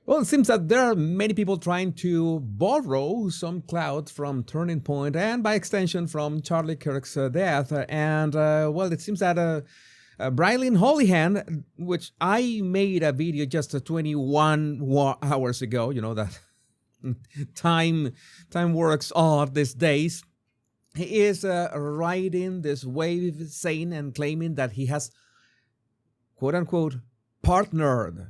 Well, it seems that there are many people trying to borrow some clout from Turning Point and by extension from Charlie Kirk's death. And, well, it seems that Brilyn Hollyhand, which I made a video just 21 hours ago, you know that time works odd these days. He is riding this wave saying and claiming that he has, quote unquote, partnered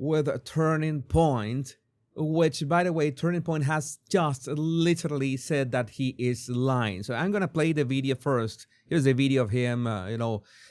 with a Turning Point, which, by the way, Turning Point has just literally said that he is lying. So I'm going to play the video first. Here's a video of him,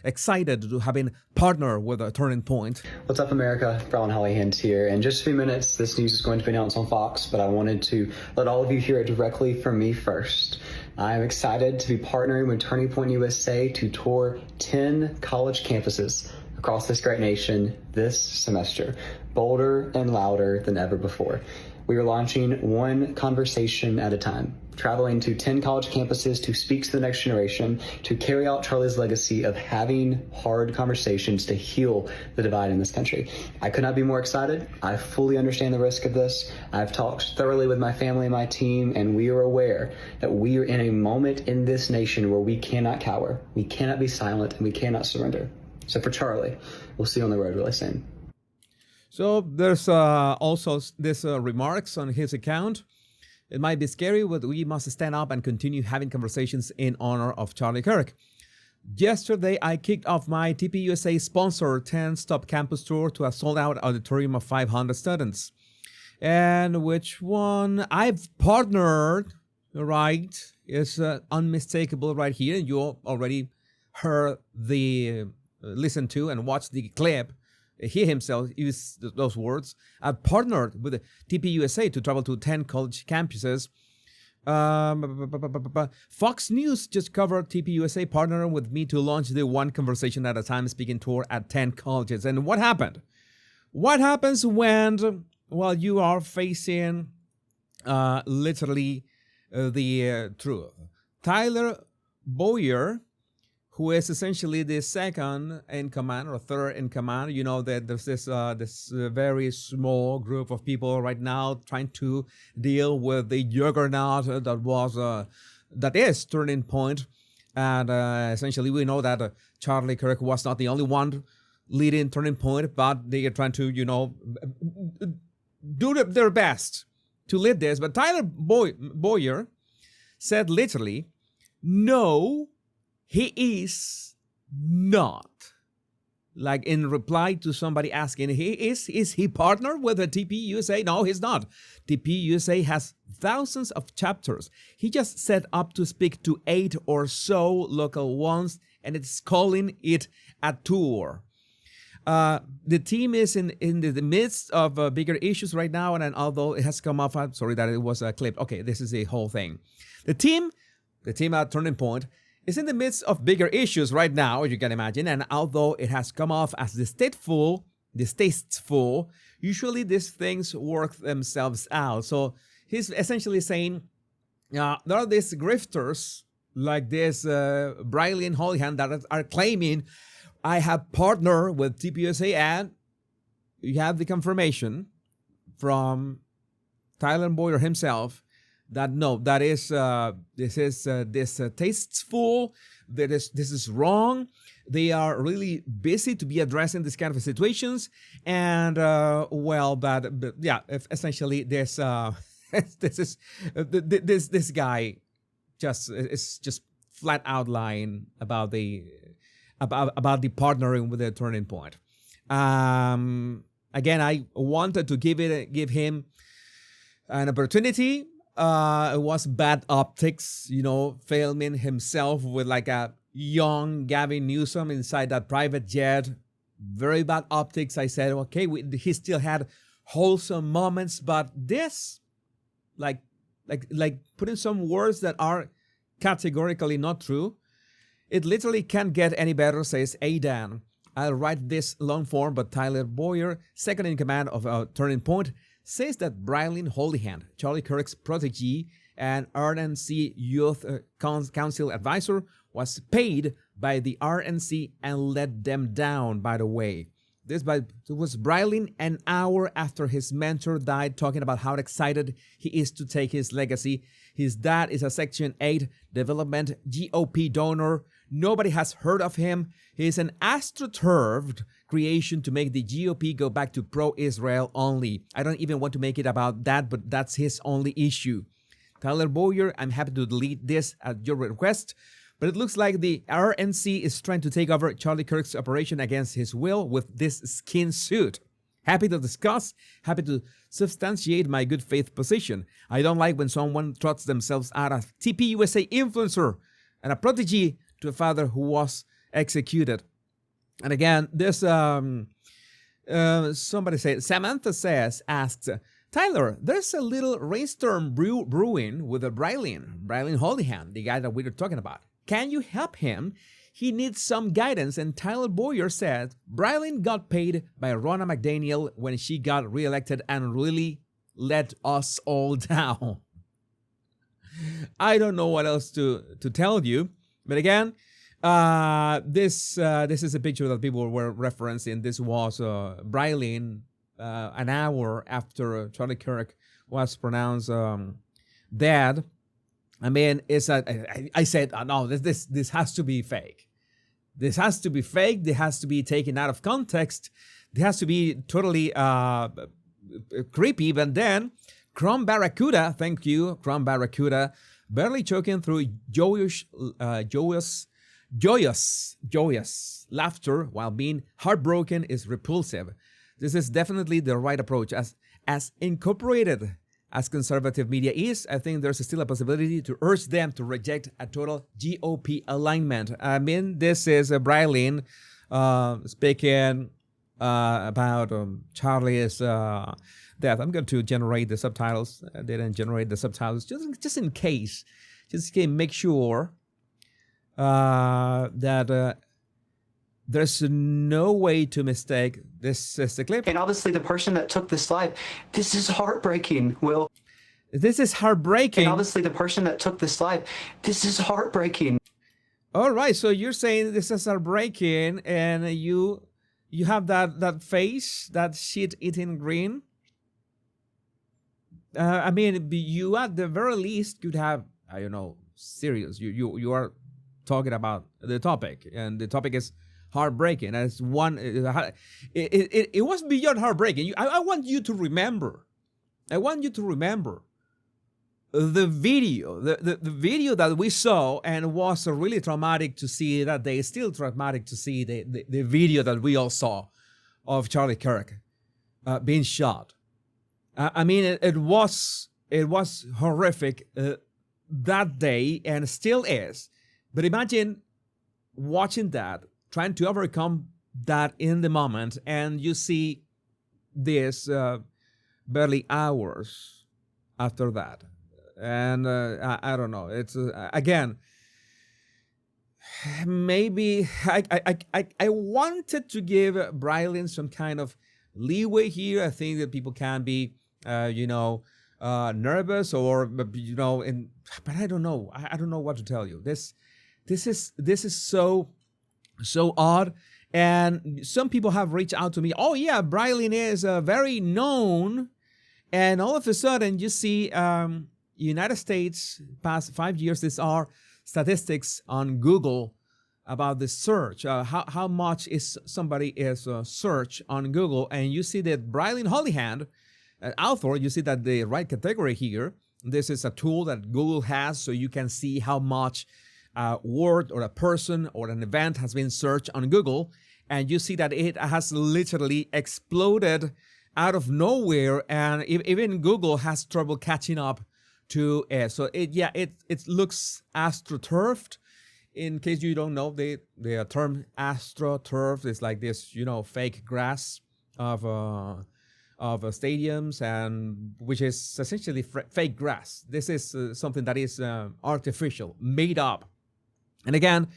excited to have been partnered with a Turning Point. What's up, America? Brilyn Hollyhand here. In just a few minutes, this news is going to be announced on Fox, but I wanted to let all of you hear it directly from me first. I am excited to be partnering with Turning Point USA to tour 10 college campuses across this great nation this semester, bolder and louder than ever before. We are launching one conversation at a time, traveling to 10 college campuses to speak to the next generation, to carry out Charlie's legacy of having hard conversations to heal the divide in this country. I could not be more excited. I fully understand the risk of this. I've talked thoroughly with my family and my team, and we are aware that we are in a moment in this nation where we cannot cower, we cannot be silent, and we cannot surrender. So for Charlie, we'll see you on the road really soon. So there's also this remarks on his account. It might be scary, but we must stand up and continue having conversations in honor of Charlie Kirk. Yesterday, I kicked off my TPUSA sponsored 10-stop campus tour to a sold-out auditorium of 500 students. And which one I've partnered, right, is unmistakable right here. You already heard listened to and watched the clip. He himself used those words. I partnered with TPUSA to travel to 10 college campuses. Fox News just covered TPUSA partnering with me to launch the One Conversation at a Time speaking tour at 10 colleges. And what happened? What happens when, well, you are facing literally the truth? Tyler Boyer, who is essentially the second in command or third in command. You know that there's this very small group of people right now trying to deal with the juggernaut that is Turning Point. And essentially we know that Charlie Kirk was not the only one leading Turning Point, but they are trying to, do their best to lead this. But Tyler Boyer said literally, no, he is not. Like in reply to somebody asking, is he partnered with the TPUSA? No, he's not. TPUSA has thousands of chapters. He just set up to speak to 8 or so local ones, and it's calling it a tour. The team is in the midst of bigger issues right now, and although it has come off, I'm sorry that it was clipped. Okay, this is the whole thing. The team at Turning Point is in the midst of bigger issues right now, as you can imagine, and although it has come off as distasteful, usually these things work themselves out. So he's essentially saying there are these grifters like this Brilyn Hollyhand that are claiming I have partnered with TPUSA, and you have the confirmation from Tyler Boyer himself that no, that is this is tasteful. This is wrong. They are really busy to be addressing this kind of situations, and essentially this this guy is just flat out lying about the partnering with the Turning Point. Again, I wanted to give him an opportunity. It was bad optics, filming himself with like a young Gavin Newsom inside that private jet. Very bad optics. I said, okay, he still had wholesome moments, but this, like putting some words that are categorically not true, it literally can't get any better, says Aidan. I'll write this long form, but Tyler Boyer, second in command of Turning Point, says that Brilyn Hollyhand, Charlie Kirk's protégé and RNC Youth Council advisor, was paid by the RNC and let them down, by the way. It was Brilyn an hour after his mentor died, talking about how excited he is to take his legacy. His dad is a Section 8 development GOP donor. Nobody has heard of him. He is an astroturfed creation to make the GOP go back to pro-Israel only. I don't even want to make it about that, but that's his only issue. Tyler Boyer, I'm happy to delete this at your request, but it looks like the RNC is trying to take over Charlie Kirk's operation against his will with this skin suit. Happy to discuss, happy to substantiate my good faith position. I don't like when someone trots themselves out as TPUSA influencer and a protege to a father who was executed. And again, this somebody said, Samantha asks, Tyler, there's a little rainstorm brewing with a Brilyn Hollyhand, the guy that we were talking about. Can you help him? He needs some guidance. And Tyler Boyer said, Brilyn got paid by Ronna McDaniel when she got reelected and really let us all down. I don't know what else to tell you. But again, this is a picture that people were referencing. This was Brilyn an hour after Charlie Kirk was pronounced dead. I mean, I said, no, this has to be fake. This has to be fake. This has to be taken out of context. It has to be totally creepy. But then, Chrome Barracuda, thank you, Chrome Barracuda, barely choking through joyous laughter while being heartbroken is repulsive. This is definitely the right approach. As incorporated as conservative media is, I think there's still a possibility to urge them to reject a total GOP alignment. I mean, this is Brilyn speaking about Charlie's death. I'm going to generate the subtitles. I didn't generate the subtitles just in case. Just to make sure that there's no way to mistake. This is the clip. And obviously the person that took this live, this is heartbreaking, Will. This is heartbreaking. And obviously the person that took this live, this is heartbreaking. All right, so you're saying this is heartbreaking, and you have that face, that shit-eating grin. I mean, you at the very least could have, I don't know, serious. You are talking about the topic, and the topic is heartbreaking. As one, it was beyond heartbreaking. I want you to remember. I want you to remember the video, the video that we saw, and was really traumatic to see that day. Still traumatic to see the video that we all saw of Charlie Kirk being shot. I mean, it was horrific that day, and still is. But imagine watching that, trying to overcome that in the moment, and you see this barely hours after that. And I don't know. It's again, maybe I wanted to give Brilyn some kind of leeway here. I think that people can be nervous, or but I don't know. I don't know what to tell you. This is so odd. And some people have reached out to me. Oh yeah, Brilyn is very known, and all of a sudden you see United States past 5 years. These are statistics on Google about the search. How much is somebody is search on Google, and you see that Brilyn Hollyhand, author, you see that the right category here. This is a tool that Google has, so you can see how much a word or a person or an event has been searched on Google, and you see that it has literally exploded out of nowhere, and even Google has trouble catching up to it. So it looks astroturfed. In case you don't know, the term astroturf is like this, fake grass of stadiums, and which is essentially fake grass. This is something that is artificial, made up. And again,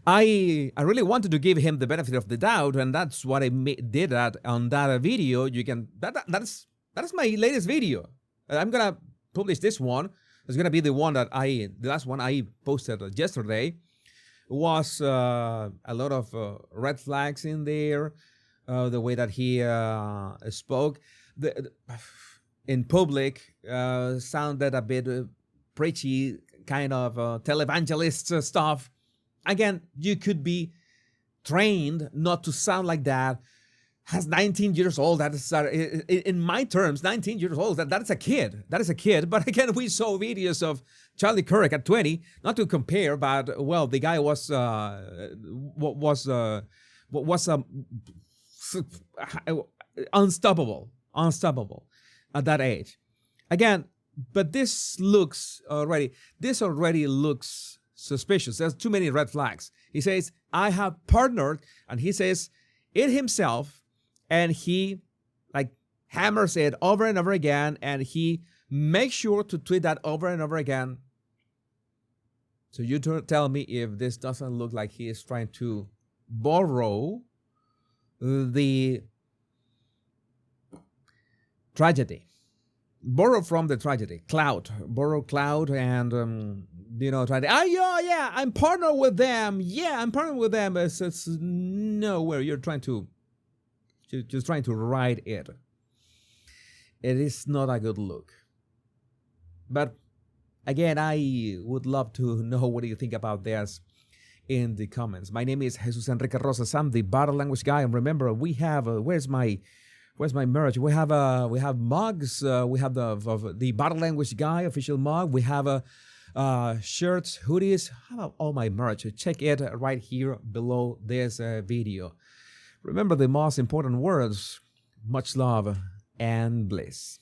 I really wanted to give him the benefit of the doubt, and that's what I did on that video. You can that's my latest video. I'm gonna publish this one. It's gonna be the last one I posted yesterday. It was a lot of red flags in there. the way that he spoke in public sounded a bit preachy, kind of televangelist stuff. Again, you could be trained not to sound like that. Has 19 years old. That is, in my terms, 19 years old. That's a kid. That is a kid. But again, we saw videos of Charlie Kirk at 20. Not to compare, but well, the guy was unstoppable at that age. Again, but this already looks suspicious. There's too many red flags. He says, I have partnered, and he says it himself. And he like hammers it over and over again, and he makes sure to tweet that over and over again. So you tell me if this doesn't look like he is trying to borrow the tragedy. Borrow from the tragedy. Clout. Borrow Clout and, try to, yeah, I'm partnered with them. Yeah, I'm partnered with them. It's nowhere. You're trying to just trying to ride it. It is not a good look. But again, I would love to know what do you think about this in the comments. My name is Jesus Enrique Rosas. I'm the body language guy, and remember, we have where's my merch? We have mugs. We have the body language guy official mug. We have shirts, hoodies. How about all my merch? Check it right here below this video. Remember the most important words: much love and bliss.